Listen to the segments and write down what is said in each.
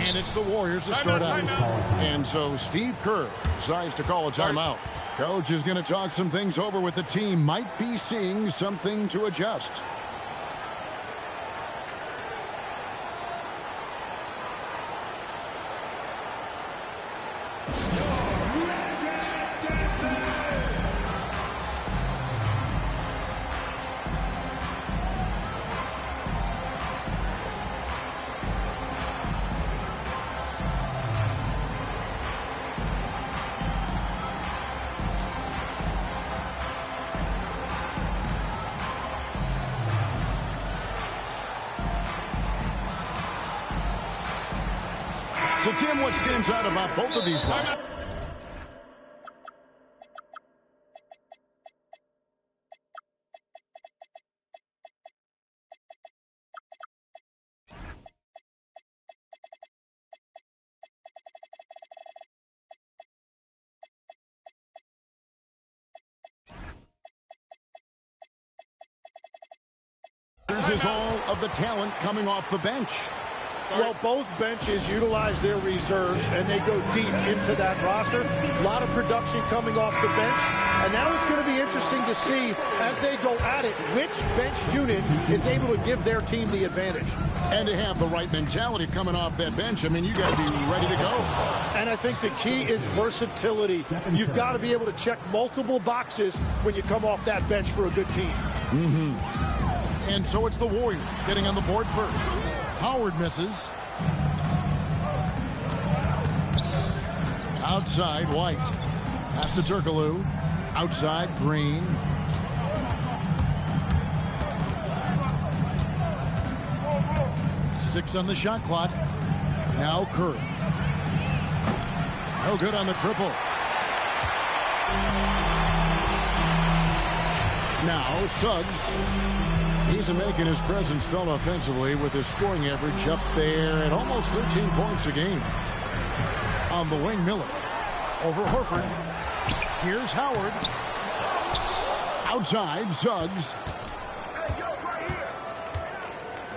And it's the Warriors to start out. And so Steve Kerr decides to call a timeout. Coach is going to talk some things over with the team. Might be seeing something to adjust. So, Tim, what stands out about both of these runs? Is all of the talent coming off the bench. Well, both benches utilize their reserves, and they go deep into that roster. A lot of production coming off the bench. And now it's going to be interesting to see, as they go at it, which bench unit is able to give their team the advantage. And to have the right mentality coming off that bench, I mean, you got to be ready to go. And I think the key is versatility. You've got to be able to check multiple boxes when you come off that bench for a good team. And so it's the Warriors getting on the board first. Howard misses. Outside, White. Pass to Turkoglu. Outside, Green. Six on the shot clock. Now Curry. No good on the triple. Now Suggs. He's making his presence felt offensively with his scoring average up there at almost 13 points a game. On the wing, Miller. Over Horford. Here's Howard. Outside, Suggs.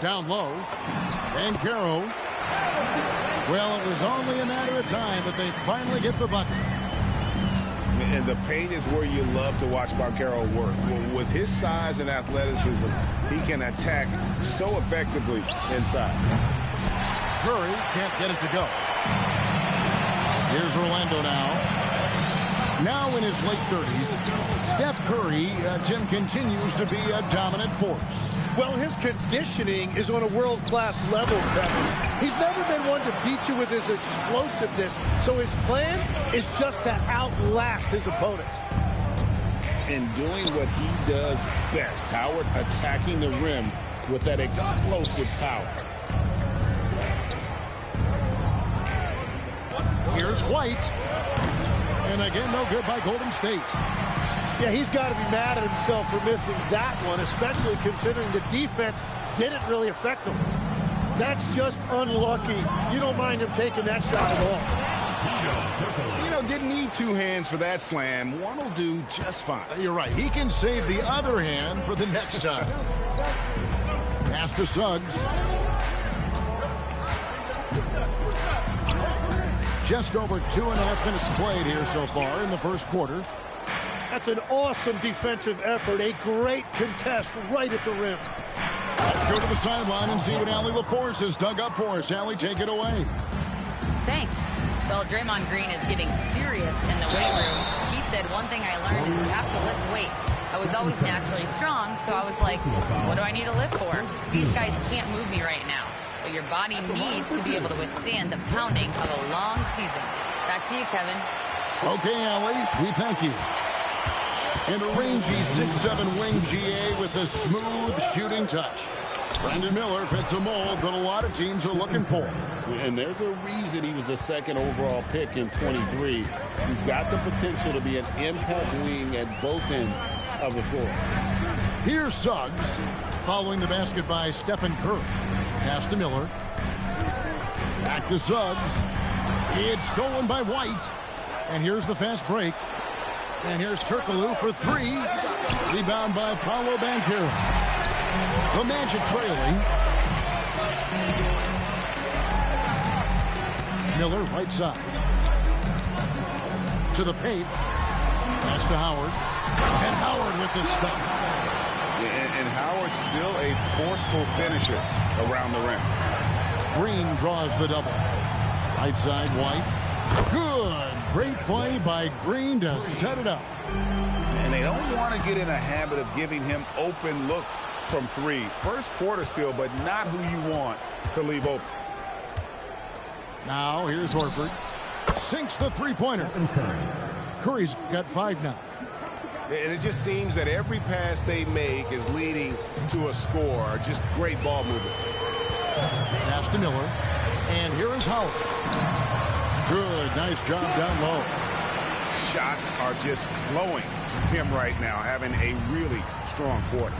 Down low. Banchero. Well, it was only a matter of time, but they finally get the bucket. And the paint is where you love to watch Banchero work. With his size and athleticism, he can attack so effectively inside. Curry can't get it to go. Here's Orlando now. Now in his late 30s, Steph Curry, Tim, continues to be a dominant force. Well, his conditioning is on a world-class level, Kevin. He's never been one to beat you with his explosiveness, so his plan is just to outlast his opponents. And doing what he does best, Howard, attacking the rim with that explosive power. Here's White. And again, no good by Golden State. Yeah, he's got to be mad at himself for missing that one, especially considering the defense didn't really affect him. That's just unlucky. You don't mind him taking that shot at all. You know, didn't need two hands for that slam. One will do just fine. You're right. He can save the other hand for the next time. Pass to Suggs. Just over 2.5 minutes played here so far in the first quarter. That's an awesome defensive effort. A great contest right at the rim. Let's go to the sideline and see what Allie LaForce has dug up for us. Allie, take it away. Thanks. Well, Draymond Green is getting serious in the weight room. He said, one thing I learned is you have to lift weights. I was always naturally strong, so I was like, what do I need to lift for? These guys can't move me right now. But your body needs to be able to withstand the pounding of a long season. Back to you, Kevin. Okay, Allie, we thank you. And a rangy 6'7" wing GA with a smooth shooting touch. Brandon Miller fits a mold that a lot of teams are looking for. And there's a reason he was the second overall pick in 23. He's got the potential to be an impact wing at both ends of the floor. Here's Suggs, following the basket by Stephen Curry. Pass to Miller. Back to Suggs. It's stolen by White. And here's the fast break. And here's Turkoglu for three. Rebound by Paolo Banchero. The Magic trailing. Miller, right side. To the paint. Pass to Howard. And Howard with the stuff. And Howard's still a forceful finisher around the rim. Green draws the double. Right side, White. Good. Great play by Green to set it up. And they don't want to get in a habit of giving him open looks from three. First quarter still, but not who you want to leave open. Now, here's Horford. Sinks the three-pointer. Curry's got 5 now. And it just seems that every pass they make is leading to a score. Just great ball movement. Pass to Miller. And here is Howard. Good. Nice job down low. Shots are just flowing from him right now, having a really strong quarter.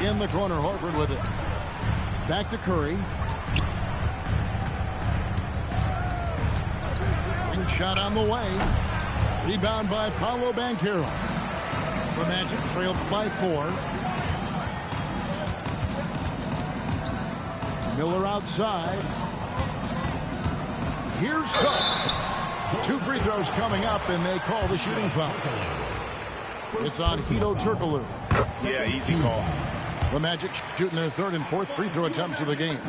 In the corner, Horford with it. Back to Curry. Ring shot on the way. Rebound by Paolo Banchero. The Magic trailed by 4. Miller outside. Here's Suggs. 2 free throws coming up, and they call the shooting foul. It's on Hedo Turkoglu. Yeah, easy call. The Magic shooting their 3rd and 4th free throw attempts of the game.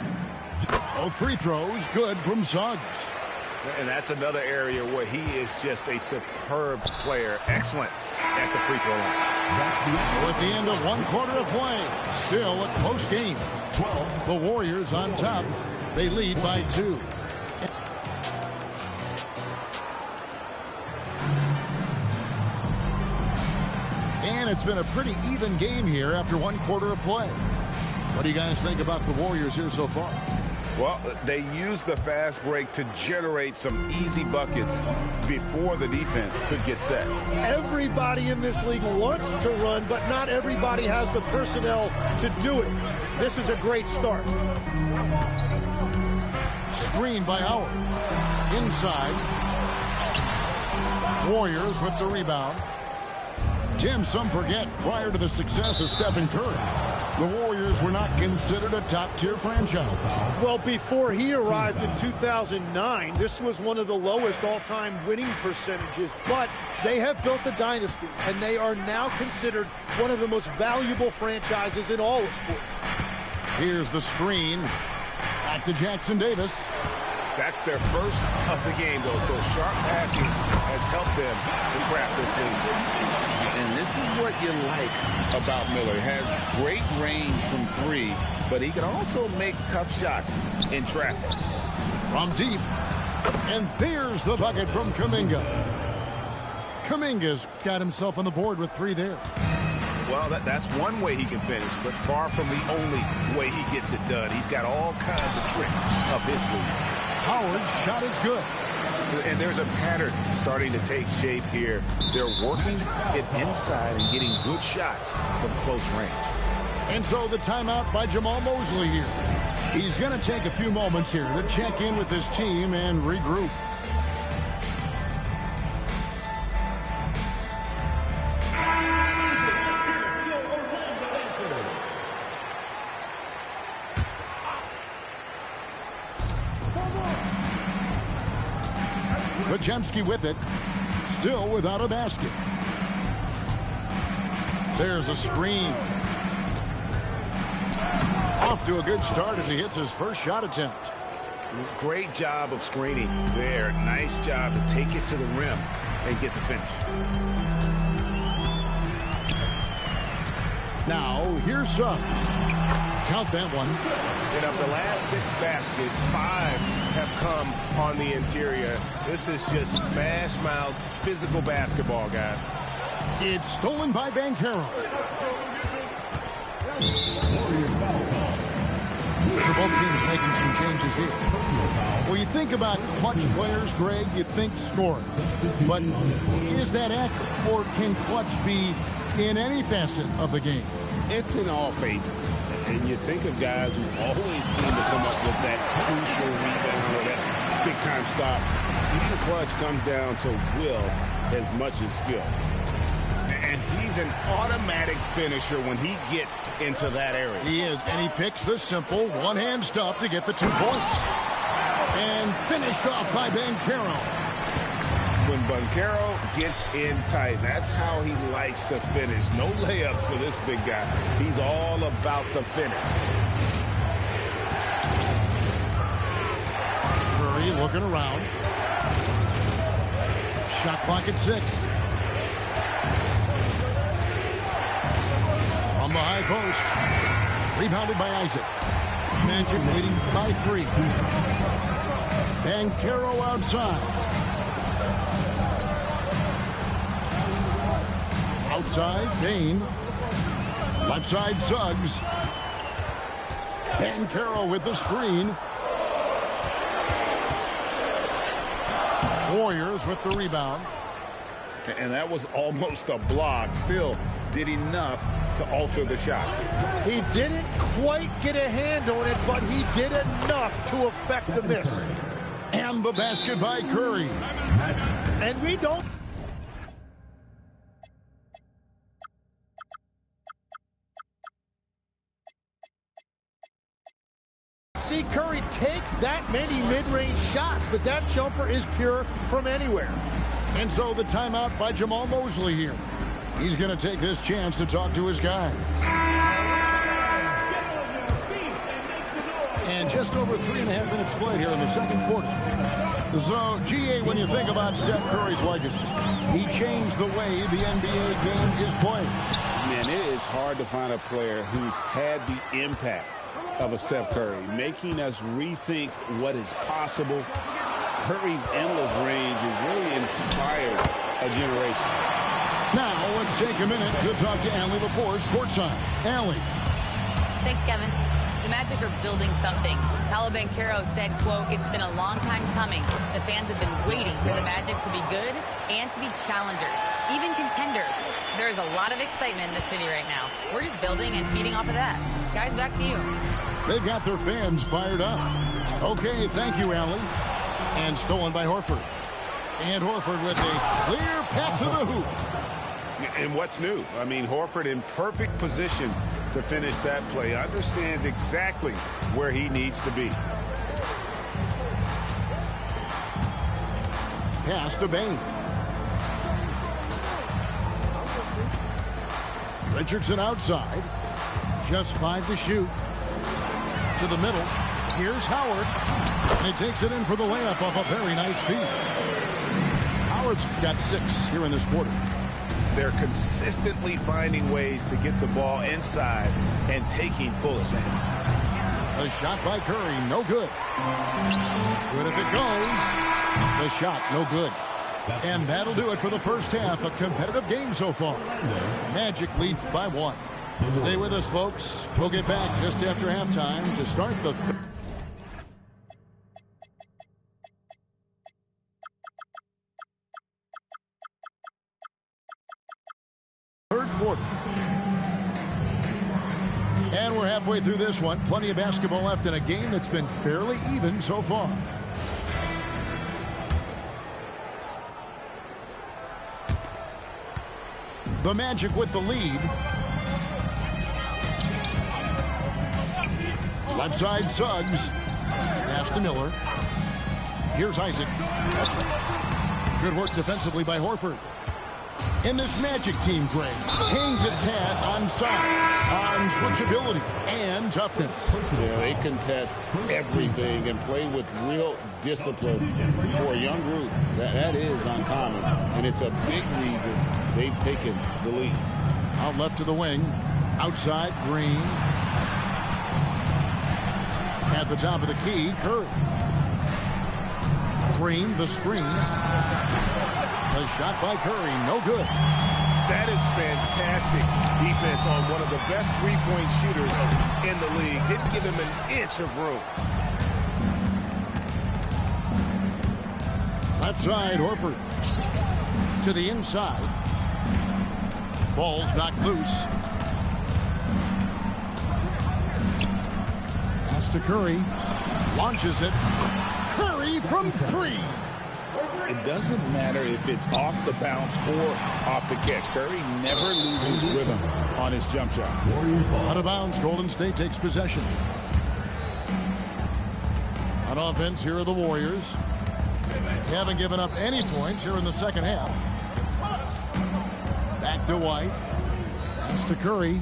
Both free throws good from Suggs. And that's another area where he is just a superb player. Excellent at the free throw line. So at the end of 1 quarter of play, still a close game. The Warriors on top. They lead by 2. And it's been a pretty even game here after 1 quarter of play. What do you guys think about the Warriors here so far? Well, they use the fast break to generate some easy buckets before the defense could get set. Everybody in this league wants to run, but not everybody has the personnel to do it. This is a great start. Screen by Howard. Inside. Warriors with the rebound. Tim, some forget, prior to the success of Stephen Curry, the Warriors were not considered a top-tier franchise. Well, before he arrived in 2009, this was one of the lowest all-time winning percentages, but they have built a dynasty, and they are now considered one of the most valuable franchises in all of sports. Here's the screen. Back to Jackson Davis. That's their first of the game, though, so sharp passing has helped them to craft this lead. And this is what you like about Miller. He has great range from 3, but he can also make tough shots in traffic. From deep. And there's the bucket from Kuminga. Kuminga's got himself on the board with 3 there. Well, that's one way he can finish, but far from the only way he gets it done. He's got all kinds of tricks up his sleeve. Howard's shot is good. And there's a pattern starting to take shape here. They're working it inside and getting good shots from close range. And so the timeout by Jamal Mosley here. He's going to take a few moments here to check in with his team and regroup. Podziemski with it, still without a basket. There's a screen. Off to a good start as he hits his first shot attempt. Great job of screening there. Nice job to take it to the rim and get the finish. Now, here's Suggs. Count that one. And of the last 6 baskets, 5 have come on the interior. This is just smash-mouth physical basketball, guys. It's stolen by Banchero. So both teams making some changes here. When you think about clutch players, Greg, you think scoring. But is that accurate? Or can clutch be in any facet of the game? It's in all phases. And you think of guys who always seem to come up with that crucial rebound or that big-time stop. Even the clutch comes down to will as much as skill. And He's an automatic finisher when he gets into that area. He is, and he picks the simple one-hand stuff to get the 2 points. And finished off by Banchero. When Banchero gets in tight, that's how he likes to finish. No layups for this big guy. He's all about the finish. Curry looking around. Shot clock at 6. From the high post. Rebounded by Isaac. Magic leading by 3. Banchero outside. Outside, Dane. Left side, Suggs. Banchero with the screen. Warriors with the rebound. And that was almost a block. Still did enough to alter the shot. He didn't quite get a hand on it, but he did enough to affect the miss. And the basket by Curry. And we don't see Curry take that many mid-range shots, but that jumper is pure from anywhere. And so the timeout by Jamal Mosley here. He's going to take this chance to talk to his guys. And just over 3.5 minutes played here in the second quarter. So, GA, when you think about Steph Curry's legacy, he changed the way the NBA game is played. Man, it is hard to find a player who's had the impact of a Steph Curry, making us rethink what is possible. Curry's endless range has really inspired a generation. Now, let's take a minute to talk to Allie LaForce courtside. Allie. Thanks, Kevin. The Magic are building something. Paolo Banchero said, quote, "It's been a long time coming. The fans have been waiting for the Magic to be good and to be challengers, even contenders. There is a lot of excitement in the city right now. We're just building and feeding off of that. Guys, back to you." They've got their fans fired up. Okay, thank you, Allie. And stolen by Horford. And Horford with a clear path to the hoop. And what's new? I mean, Horford in perfect position to finish that play. Understands exactly where he needs to be. Pass to Bane. Richardson outside. Just 5 to shoot. To the middle. Here's Howard. And he takes it in for the layup off a very nice feed. Howard's got 6 here in this quarter. They're consistently finding ways to get the ball inside and taking full advantage. A shot by Curry, no good. Good if it goes. The shot, no good. And that'll do it for the first half. A competitive game so far. Magic lead by 1. Stay with us, folks. We'll get back just after halftime to start the third quarter. And we're halfway through this one. Plenty of basketball left in a game that's been fairly even so far. The Magic with the lead. Left side, Suggs. Pass to Miller. Here's Isaac. Good work defensively by Horford. And this Magic team, Greg, hangs its hat on size, on switchability, and toughness. Yeah, they contest everything and play with real discipline. For a young group, that is uncommon. And it's a big reason they've taken the lead. Out left to the wing. Outside, Green. At the top of the key, Curry. Green, the screen. A shot by Curry, no good. That is fantastic defense on one of the best three-point shooters in the league. Didn't give him an inch of room. Left side, Horford. To the inside. Ball's knocked loose. Pass to Curry. Launches it. Curry from 3. It doesn't matter if it's off the bounce or off the catch. Curry never loses rhythm on his jump shot. Out of bounds, Golden State takes possession. On offense, here are the Warriors. They haven't given up any points here in the second half. Back to White. Pass to Curry.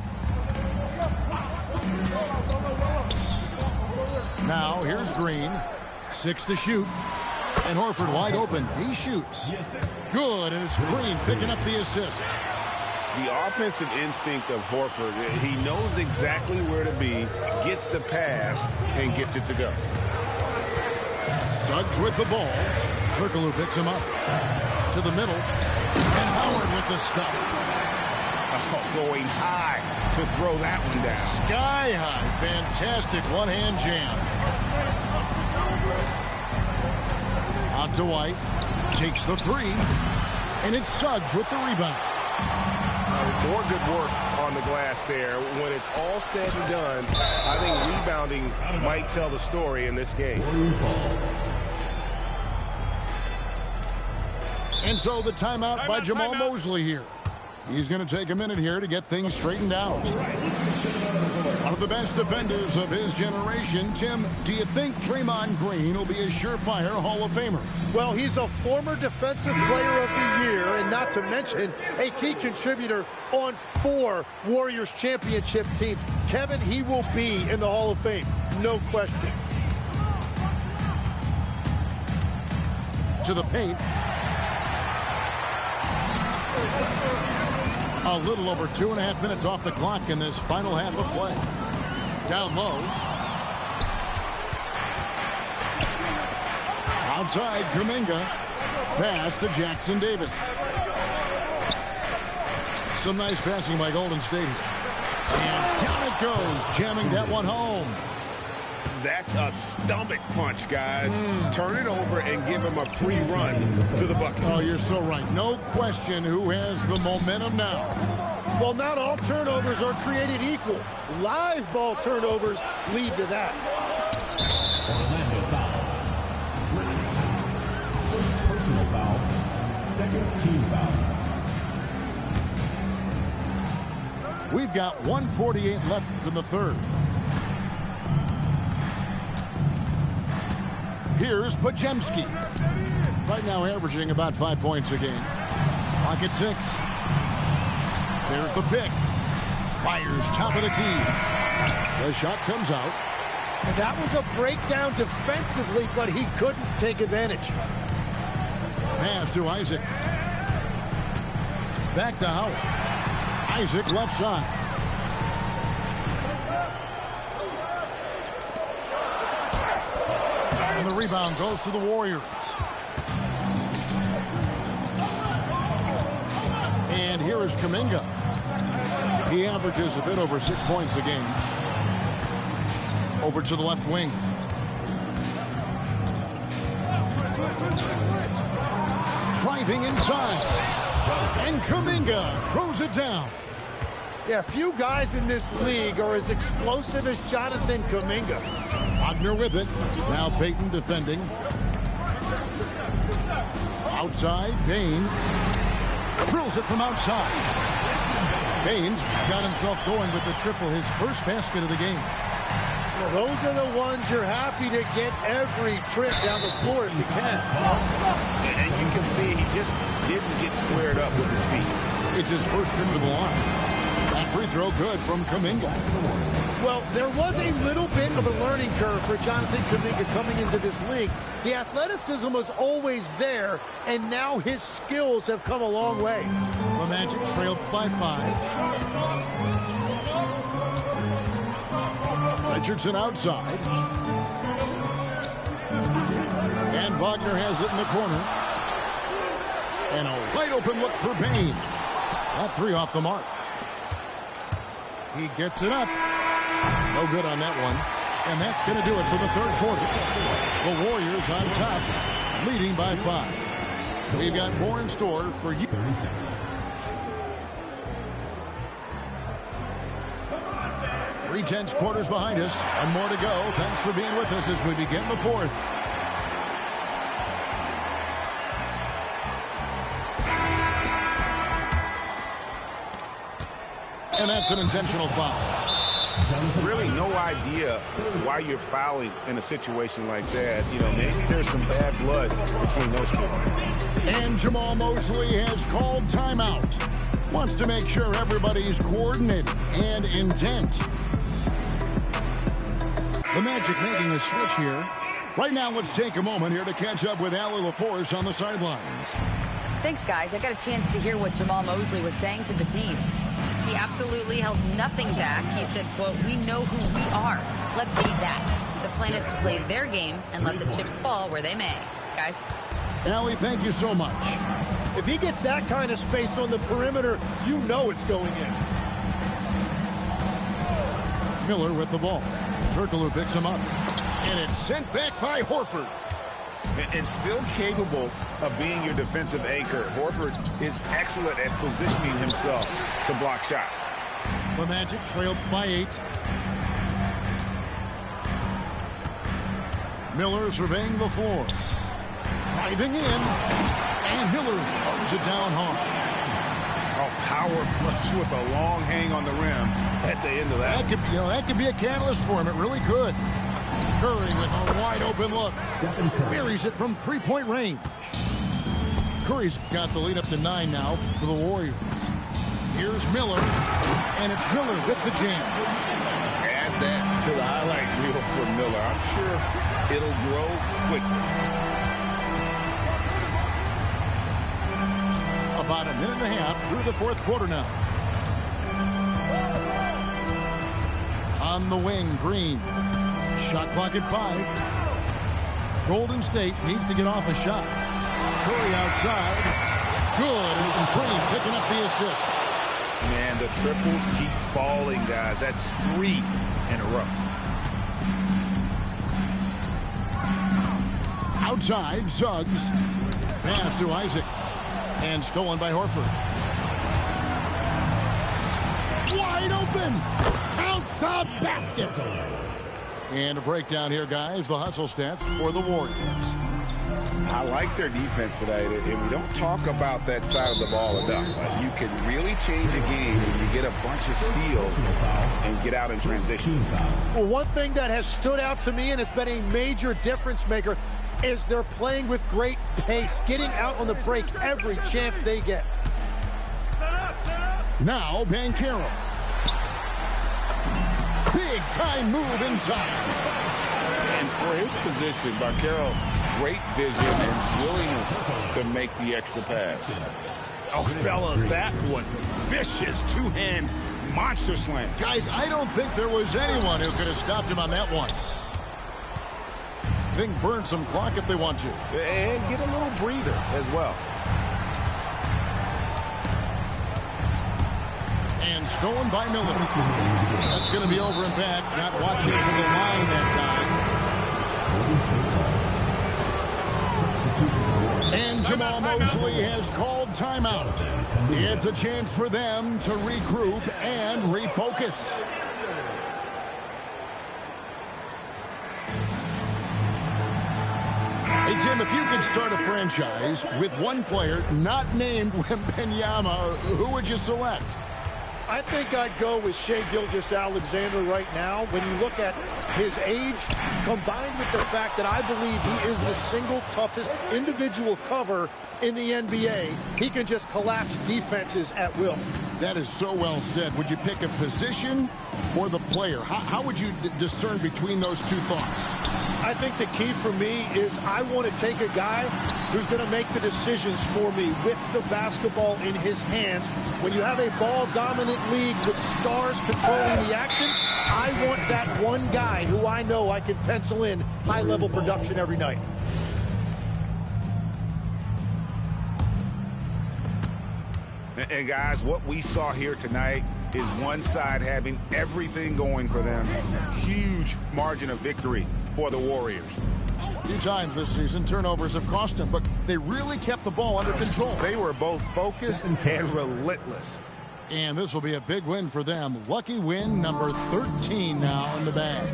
Now, here's Green. 6 to shoot. And Horford wide open. He shoots. Good, and it's Green picking up the assist. The offensive instinct of Horford, he knows exactly where to be, gets the pass, and gets it to go. Suggs with the ball. Turkoglu picks him up. To the middle. And Howard with the stuff. Oh, going high to throw that one down. Sky high. Fantastic one-hand jam. Out to White. Takes the three. And it's Suggs with the rebound. More good work on the glass there. When it's all said and done, I think rebounding might tell the story in this game. And so the timeout by Jamal Mosley here. He's going to take a minute here to get things straightened out. One of the best defenders of his generation, Tim, do you think Draymond Green will be a surefire Hall of Famer? Well, he's a former Defensive Player of the Year, and not to mention a key contributor on 4 Warriors championship teams. Kevin, he will be in the Hall of Fame, no question. To the paint. A little over 2.5 minutes off the clock in this final half of play. Down low. Outside, Kuminga. Pass to Jackson Davis. Some nice passing by Golden State. And down it goes, jamming that one home. That's a stomach punch, guys. Turn it over and give him a free run to the bucket. Oh, you're so right. No question who has the momentum now. Well, not all turnovers are created equal. Live ball turnovers lead to that. Orlando foul. First personal foul. Second team foul. We've got 1:48 left in the third. Here's Podziemski. Right now averaging about 5 points a game. Clock at 6. There's the pick. Fires top of the key. The shot comes out. And that was a breakdown defensively, but he couldn't take advantage. Pass to Isaac. Back to Howard. Isaac left side. And the rebound goes to the Warriors. And here is Kuminga. He averages a bit over 6 points a game. Over to the left wing. Driving inside. And Kuminga throws it down. Yeah, few guys in this league are as explosive as Jonathan Kuminga. Wagner with it. Now Payton defending. Outside, Bane. Drills it from outside. Bane's got himself going with the triple, his first basket of the game. Well, those are the ones you're happy to get every trip down the floor if you can. And you can see he just didn't get squared up with his feet. It's his first trip to the line. That free throw good from Kuminga. Well, there was a little bit of a learning curve for Jonathan Kuminga coming into this league. The athleticism was always there, and now his skills have come a long way. The Magic trailed by 5. Richardson outside. And Wagner has it in the corner. And a wide open look for Bane. That 3 off the mark. He gets it up. No good on that one. And that's going to do it for the third quarter. The Warriors on top, leading by 5. We've got more in store for you. 36. Three tenths quarters behind us, and more to go. Thanks for being with us as we begin the fourth. And that's an intentional foul. Really no idea why you're fouling in a situation like that. You know, maybe there's some bad blood between those two. And Jamal Mosley has called timeout. Wants to make sure everybody's coordinated and intent. The Magic making a switch here. Right now, let's take a moment here to catch up with Allie LaForce on the sidelines. Thanks, guys. I got a chance to hear what Jamal Mosley was saying to the team. He absolutely held nothing back. He said, quote, "We know who we are. Let's be that." The plan is to play their game and let the chips fall where they may. Guys. Allie, thank you so much. If he gets that kind of space on the perimeter, you know it's going in. Miller with the ball. Turkoglu picks him up. And it's sent back by Horford. And still capable of being your defensive anchor. Horford is excellent at positioning himself to block shots. The Magic trailed by 8. Miller surveying the floor. Driving in. And Miller throws it down hard. Oh, power flush with a long hang on the rim at the end of that. That could be a catalyst for him. It really could. Curry with a wide open look. Buries it from three-point range. Curry's got the lead up to 9 now for the Warriors. Here's Miller. And it's Miller with the jam. Add that to the highlight reel for Miller. I'm sure it'll grow quickly. About a minute and a half through the fourth quarter now. On the wing, Green. Shot clock at 5. Golden State needs to get off a shot. Curry outside. Good. And it's Green picking up the assist. Man, the triples keep falling, guys. That's 3 in a row. Outside, Suggs. Pass to Isaac. And stolen by Horford. Wide open. Count the basket. And a breakdown here, guys. The hustle stats for the Warriors. I like their defense today, and we don't talk about that side of the ball enough. You can really change a game when you get a bunch of steals and get out in transition. Well, one thing that has stood out to me, and it's been a major difference maker, is they're playing with great pace, getting out on the break every chance they get. Now, Banchero. Big time move inside. And for his position, Banchero, great vision and willingness to make the extra pass. Oh, fellas, that was vicious two-hand monster slam. Guys, I don't think there was anyone who could have stopped him on that one. They can burn some clock if they want to. And get a little breather as well. And stolen by Miller. That's going to be over and back. Not watching for the line that time. And Jamal Mosley has called timeout. It's a chance for them to regroup and refocus. Hey, Jim, if you could start a franchise with one player not named Wembanyama, who would you select? I think I'd go with Shai Gilgeous-Alexander right now. When you look at his age, combined with the fact that I believe he is the single toughest individual cover in the NBA, he can just collapse defenses at will. That is so well said. Would you pick a position or the player? How would you discern between those two thoughts? I think the key for me is I want to take a guy who's going to make the decisions for me with the basketball in his hands. When you have a ball-dominant league with stars controlling the action, I want that one guy who I know I can pencil in high-level production every night. And guys, what we saw here tonight is one side having everything going for them. Huge margin of victory for the Warriors. A few times this season, turnovers have cost them, but they really kept the ball under control. They were both focused and relentless. And this will be a big win for them. Lucky win number 13 now in the bag.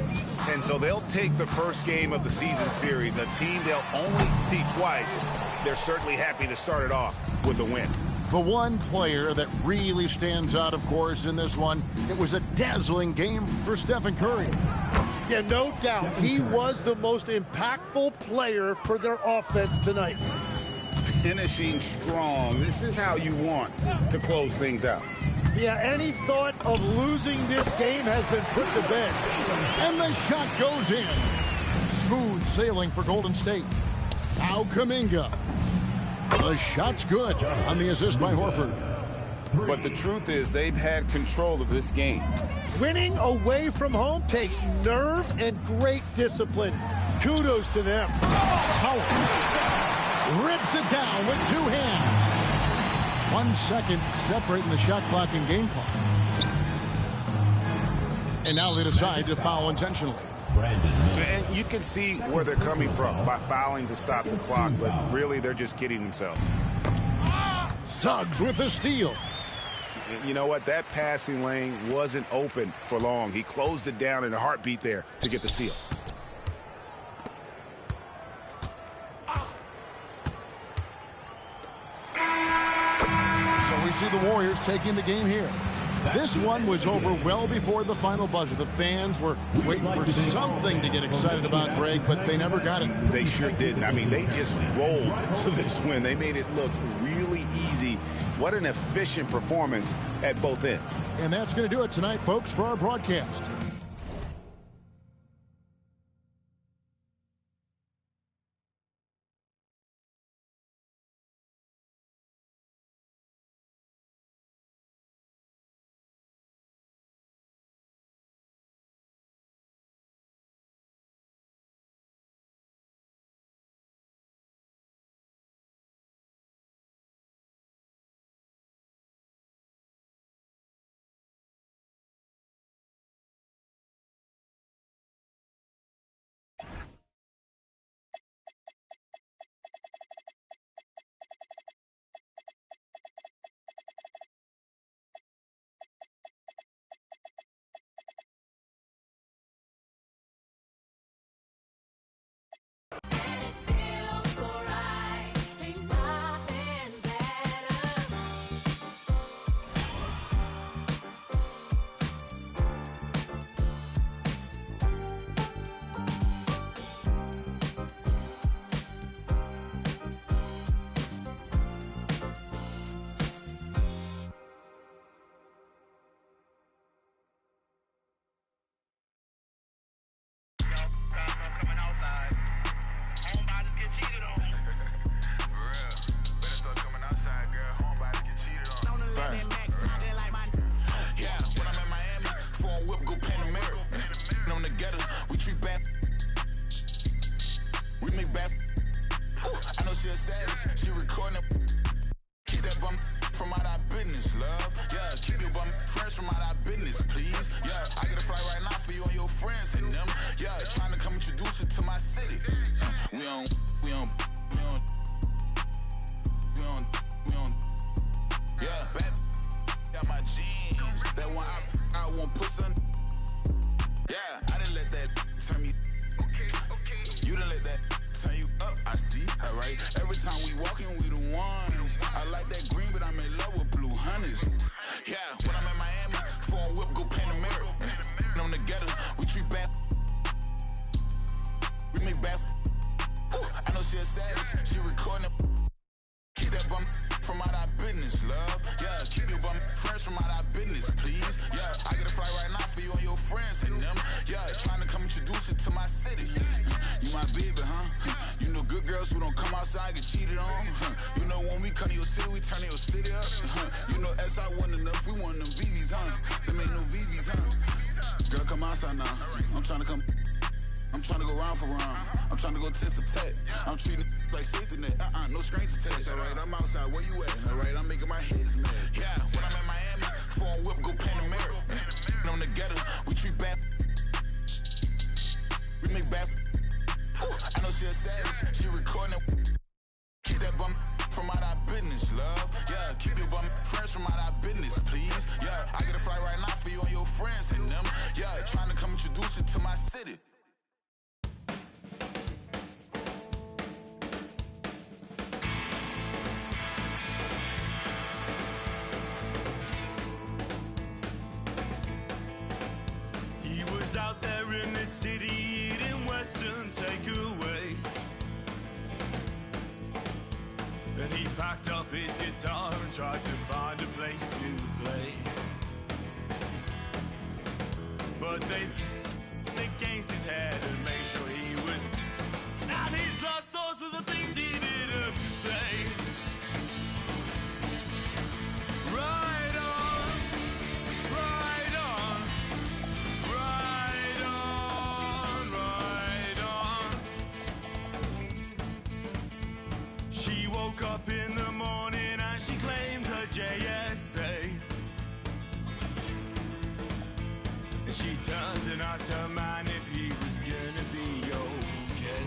And so they'll take the first game of the season series, a team they'll only see twice. They're certainly happy to start it off with a win. The one player that really stands out, of course, in this one, it was a dazzling game for Stephen Curry. Yeah, no doubt. He was the most impactful player for their offense tonight. Finishing strong. This is how you want to close things out. Yeah, any thought of losing this game has been put to bed. And the shot goes in. Smooth sailing for Golden State. Now Kuminga. The shot's good on the assist by Horford. But the truth is they've had control of this game. Winning away from home takes nerve and great discipline. Kudos to them. Howard rips it down with 2 hands. 1 second separating the shot clock and game clock. And now they decide to foul intentionally. And you can see where they're coming from by fouling to stop the clock, but really they're just kidding themselves. Suggs with the steal. You know what? That passing lane wasn't open for long. He closed it down in a heartbeat there to get the steal. So we see the Warriors taking the game here. This one was over well before the final buzzer. The fans were waiting for something to get excited about, Greg, but they never got it. They sure didn't. I mean, they just rolled to this win. They made it look really easy. What an efficient performance at both ends. And that's going to do it tonight, folks, for our broadcast. tried to find a place to play. But they against his head and made sure he was. And his last thoughts were the things he didn't say. Ride on, ride on, ride on, ride on. She woke up in the morning and she claimed her JSA. And she turned and asked her man if he was gonna be okay.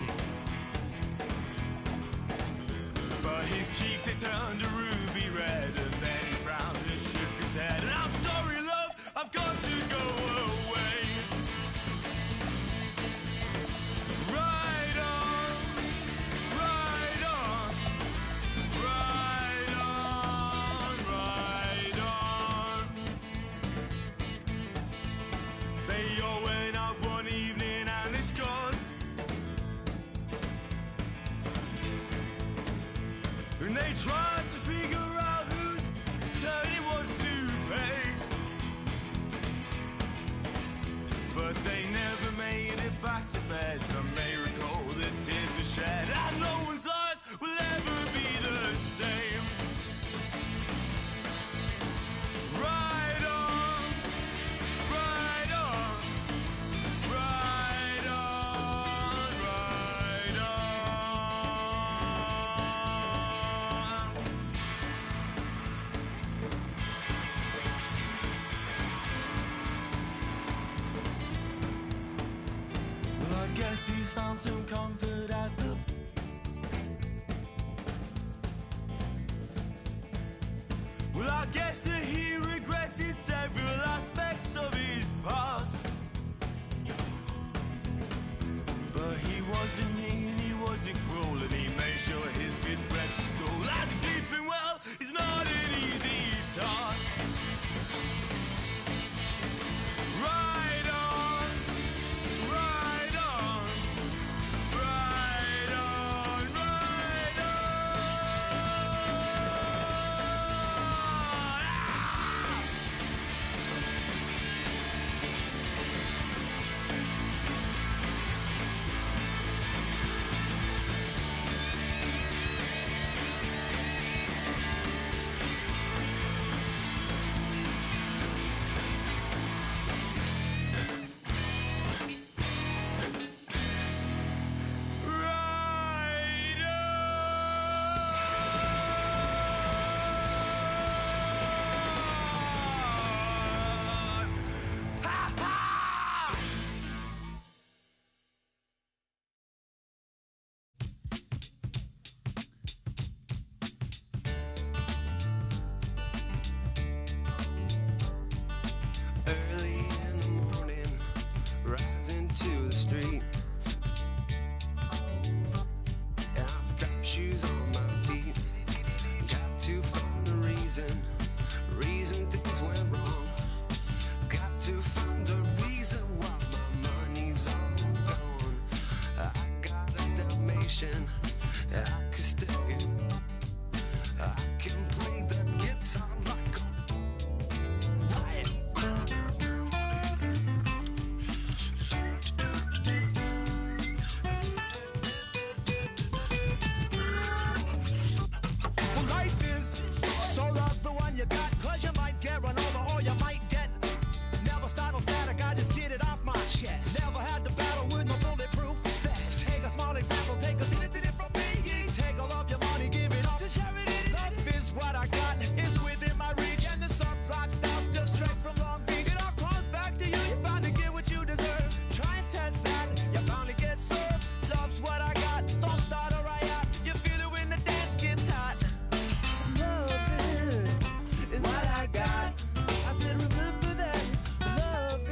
But his cheeks, they turned a ruby red, and then he frowned and shook his head. And I'm sorry, love, I've got to go away. Ride on, ride on, ride on, ride on. They all went out one evening and it's gone. And they tried to figure out whose turn it was to pay. But they never made it back to bed. Some may recall that tears were shed, and no one's lives will ever be the same. Ride on, ride on, ride on, ride on. Well, I guess he found some comfort at the. Well, I guess that he regretted several aspects of his past. But he wasn't mean, he wasn't cruel, and he made sure his kids went to school. And sleeping well is not an easy task. Ride on, ride on, ride on, ride on. Ride on. Ha ha! Early in the morning, rising to the street. And I strap shoes on my feet. Got to find the reason things went wrong. Got to find the reason why my money's all gone. I got a Dalmatian, I could stick it. I can play the guitar like a riot. Well, life is so love the one you got, 'cause you might get run over or you might get. Never start no static, I just get it off my chest. Never had to battle with no bulletproof vest. Take a small example, take a did it from me. Take all of your money, give it all to charity. Love is what I got, it's within my reach. And the subplot styles just straight from Long Beach. It all comes back to you, you're bound to get what you deserve. Try and test that, you're bound to get served. Love's what I got, don't start a riot. You feel it when the dance gets hot. Love is what I got. I said remember that. Love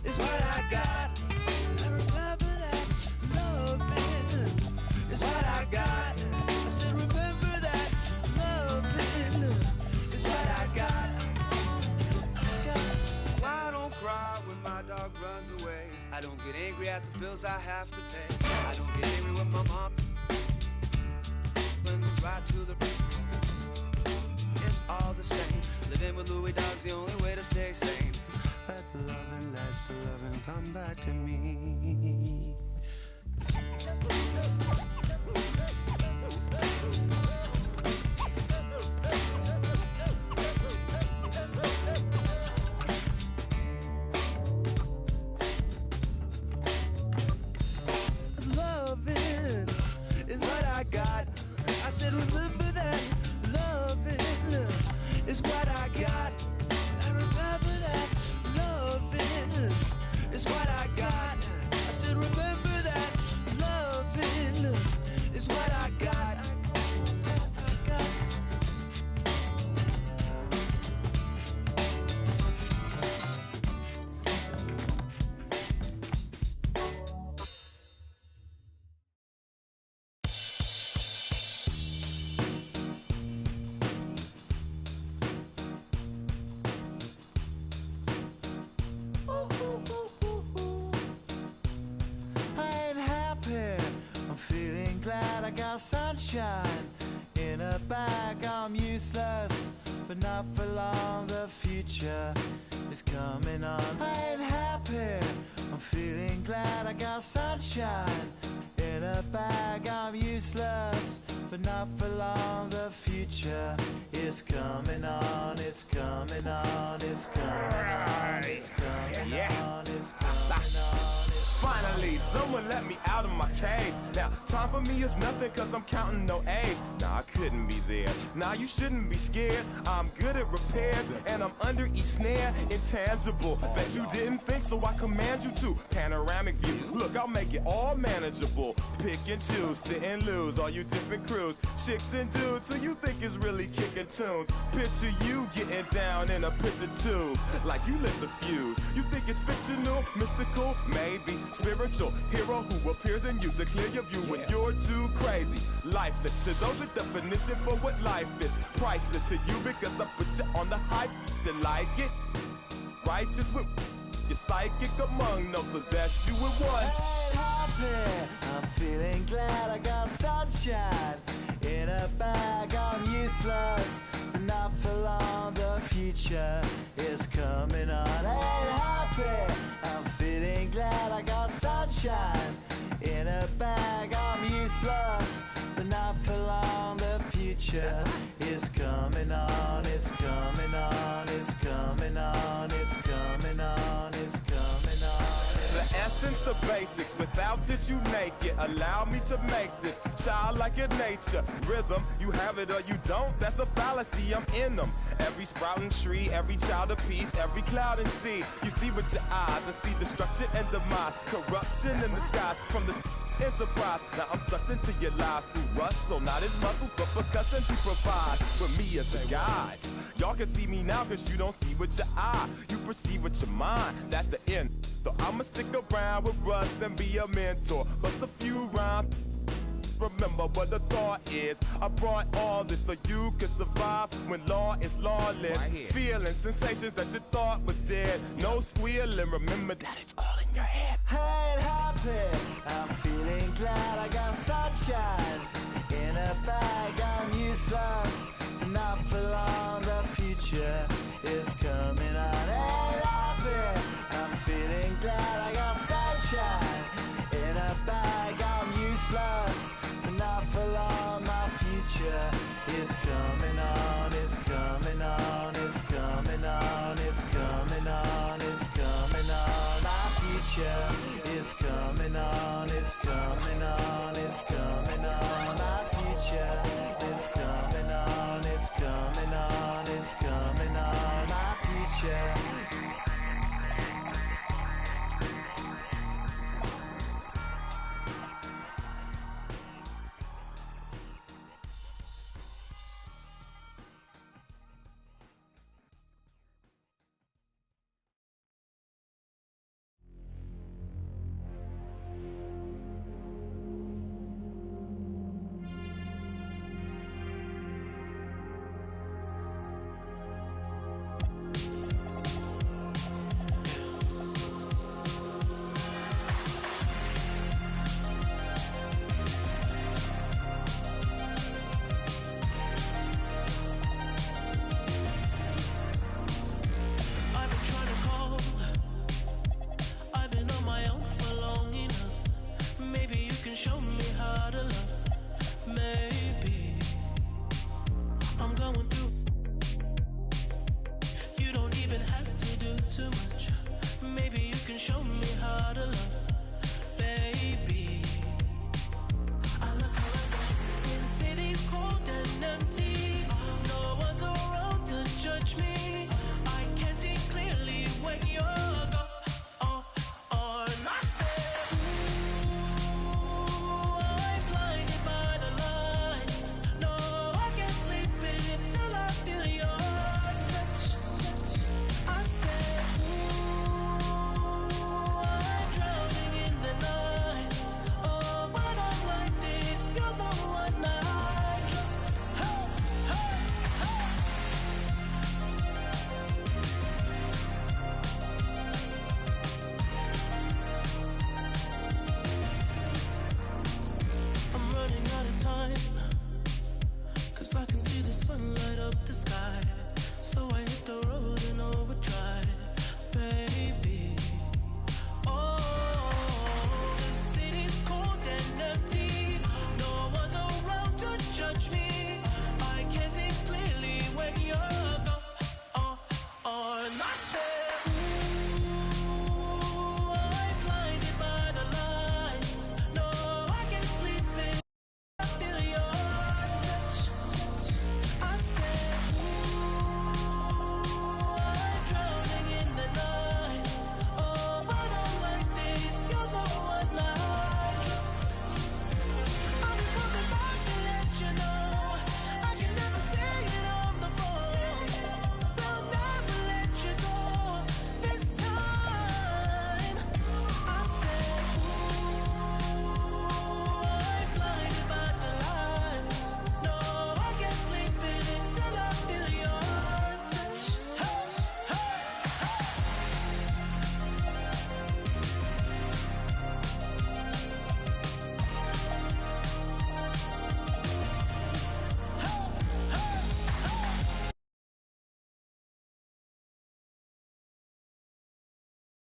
is what I got. I remember that. Love is what I got. I said remember that. Love is what I got. I don't cry when my dog runs away. I don't get angry at the bills I have to pay. I don't get angry when my mom goes right to the all the same. Living with Louis Dog's the only way to stay sane. Let the loving come back to me. Loving is what I got. I said remember that. Loving is what I got. I remember that. Loving is what I got. I said remember that. Loving is what I got. Sunshine in a bag, I'm useless, but not for long. The future is coming on. I ain't happy, I'm feeling glad. I got sunshine in a bag, I'm useless, but not for long. The future is coming on. It's coming on. It's coming on. It's coming on. It's coming on. Finally, someone let me out of my cage. Now, time for me is nothing cause I'm counting no A's. Nah, I couldn't be there. Nah, you shouldn't be scared. I'm good at repairs and I'm under each snare. Intangible, bet you didn't think, so I command you to. Panoramic view, look, I'll make it all manageable. Pick and choose, sit and lose, all you different crews. Chicks and dudes who you think is really kicking tunes. Picture you getting down in a picture tube, like you lit the fuse. You think it's fictional, mystical, maybe spiritual hero who appears in you to clear your view when you're too crazy. Lifeless to those, the definition for what life is. Priceless to you because I put you on the hype. You like it? Righteous with your psychic among no possess you with one. I ain't happy, I'm feeling glad. I got sunshine in a bag, I'm useless, but not for long. The future is coming on. I ain't happy, I'm feeling glad. I got sunshine in a bag, I'm useless, but not for long. The future is coming on. It's coming on. It's coming on. It's coming on. It's coming on. The essence, the basics, without it you make it. Allow me to make this childlike in nature. Rhythm, you have it or you don't, that's a fallacy, I'm in them. Every sprouting tree, every child of peace, every cloud and sea. You see with your eyes and see destruction and demise. Corruption in the skies from this enterprise. Now I'm sucked into your lives through rust, so not as muscles, but percussion to provide for me as a guide. Y'all can see me now cause you don't see with your eye. You perceive with your mind, that's the end. So I'ma stick around with Russ and be a mentor. Bust a few rhymes, remember what the thought is. I brought all this so you can survive when law is lawless. Feeling sensations that you thought was dead. No squealing, remember that it's all in your head. I ain't happy, I'm feeling glad. I got sunshine in a bag, I'm useless, not for long. The future is coming on. I ain't happy, I'm feeling glad. I got sunshine in a bag, I'm useless, not for long. My future is coming on. It's coming on. It's coming on. It's coming on. It's coming on. My future